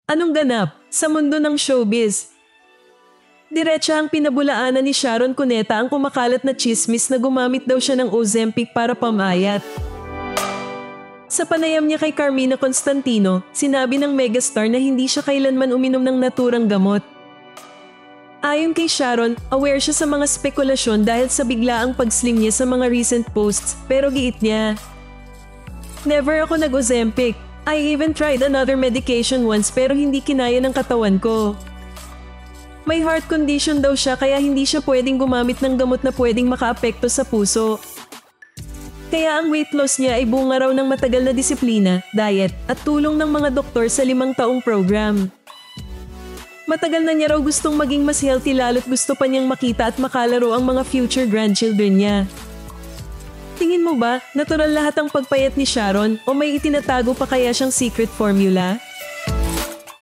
Anong ganap sa mundo ng showbiz? Diretsahang pinabulaanan ni Sharon Cuneta ang kumakalat na tsismis na gumamit daw siya ng Ozempic para pamayat. Sa panayam niya kay Carmina Constantino, sinabi ng megastar na hindi siya kailanman uminom ng naturang gamot. Ayon kay Sharon, aware siya sa mga spekulasyon dahil sa biglaang pag-slim niya sa mga recent posts, pero giit niya, "Never ako nag-Ozempic. I even tried another medication once pero hindi kinaya ng katawan ko." May heart condition daw siya kaya hindi siya pwedeng gumamit ng gamot na pwedeng makaapekto sa puso. Kaya ang weight loss niya ay bunga raw ng matagal na disiplina, diet, at tulong ng mga doktor sa 5 taong program. Matagal na niya raw gustong maging mas healthy lalo't gusto pa niyang makita at makalaro ang mga future grandchildren niya. Tingin mo ba, natural lahat ang pagpayat ni Sharon o may itinatago pa kaya siyang secret formula?